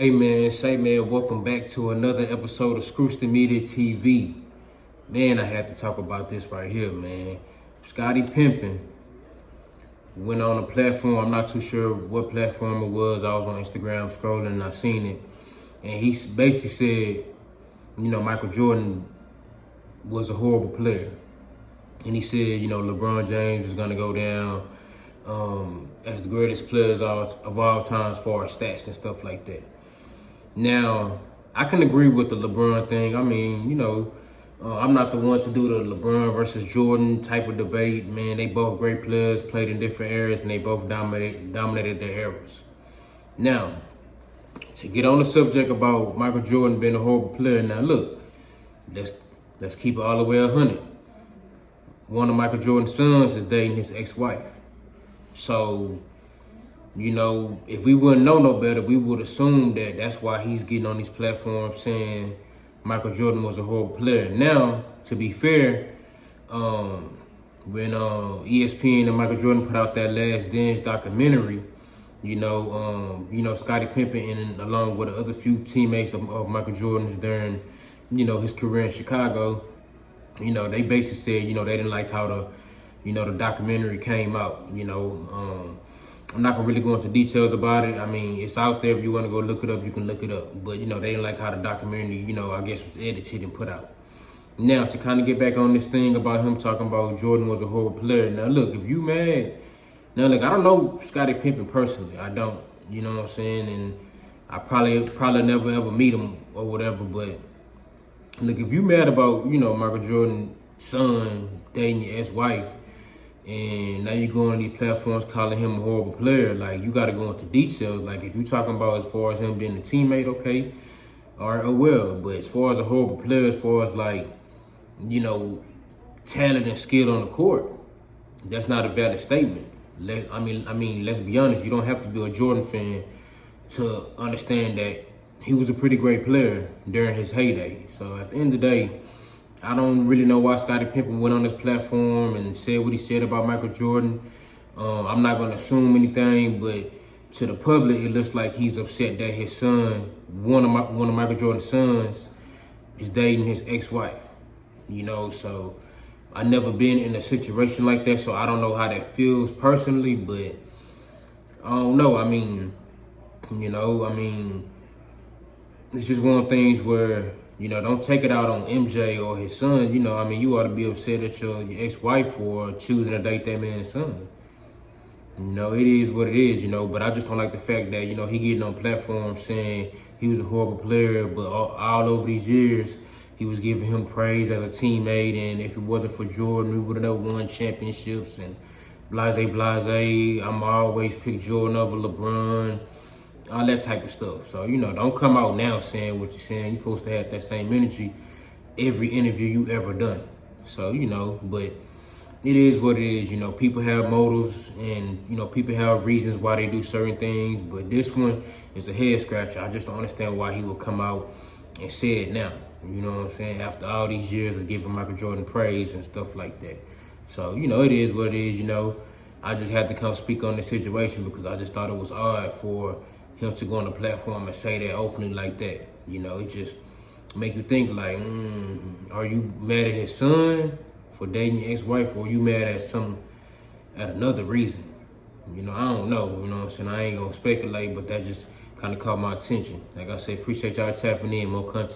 Hey man, welcome back to another episode of Scottie Media TV. Man, I had to talk about this right here, man. Scottie Pippen went on a platform. I'm not too sure what platform it was. I was on Instagram scrolling and I seen it. And he basically said, Michael Jordan was a horrible player. And he said, LeBron James is going to go down as the greatest players of all time as far as stats and stuff like that. Now, I can agree with the LeBron thing. I mean, I'm not the one to do the LeBron versus Jordan type of debate. Man, they both great players, played in different eras, and they both dominated their eras. Now, to get on the subject about Michael Jordan being a horrible player, now look, let's keep it all the way 100. One of Michael Jordan's sons is dating his ex-wife. So, if we wouldn't know no better, we would assume that that's why he's getting on these platforms saying Michael Jordan was a horrible player. Now, to be fair, when ESPN and Michael Jordan put out that Last Dance documentary, Scottie Pippen and along with the other few teammates of Michael Jordan's during, his career in Chicago, they basically said, they didn't like how the documentary came out, I'm not gonna really go into details about it. I mean, it's out there. If you want to go look it up, you can look it up. But, they didn't like how the documentary, I guess was edited and put out. Now, to kind of get back on this thing about him talking about Jordan was a horrible player. Now, look, if you mad, now, look, I don't know Scottie Pippen personally. I don't, you know what I'm saying? And I probably never ever meet him or whatever. But, look, if you mad about, Michael Jordan's son dating your ex-wife, and now you go on these platforms calling him a horrible player, like, you got to go into details. Like, if you're talking about as far as him being a teammate, okay, all right, oh well. But as far as a horrible player, as far as, like, talent and skill on the court, that's not a valid statement. I mean, let's be honest. You don't have to be a Jordan fan to understand that he was a pretty great player during his heyday. So at the end of the day, I don't really know why Scottie Pippen went on this platform and said what he said about Michael Jordan. I'm not going to assume anything, but to the public, it looks like he's upset that his son, one of Michael Jordan's sons, is dating his ex-wife. So I never been in a situation like that, so I don't know how that feels personally, but I don't know. I mean, it's just one of the things where, don't take it out on MJ or his son. You ought to be upset at your ex-wife for choosing to date that man's son. It is what it is, but I just don't like the fact that, he getting on platforms saying he was a horrible player, but all over these years, he was giving him praise as a teammate, and if it wasn't for Jordan, we would have never won championships, and blase. I'm always pick Jordan over LeBron. All that type of stuff. So, don't come out now saying what you're saying. You're supposed to have that same energy every interview you ever done. So, but it is what it is. People have motives and, people have reasons why they do certain things. But this one is a head scratcher. I just don't understand why he would come out and say it now. You know what I'm saying? After all these years of giving Michael Jordan praise and stuff like that. So, it is what it is, I just had to come speak on the situation because I just thought it was odd for him to go on the platform and say that openly like that. It just make you think like, are you mad at his son for dating your ex-wife, or are you mad at another reason? I don't know, what I'm saying? I ain't gonna speculate, but that just kind of caught my attention. Like I said, appreciate y'all tapping in, more content.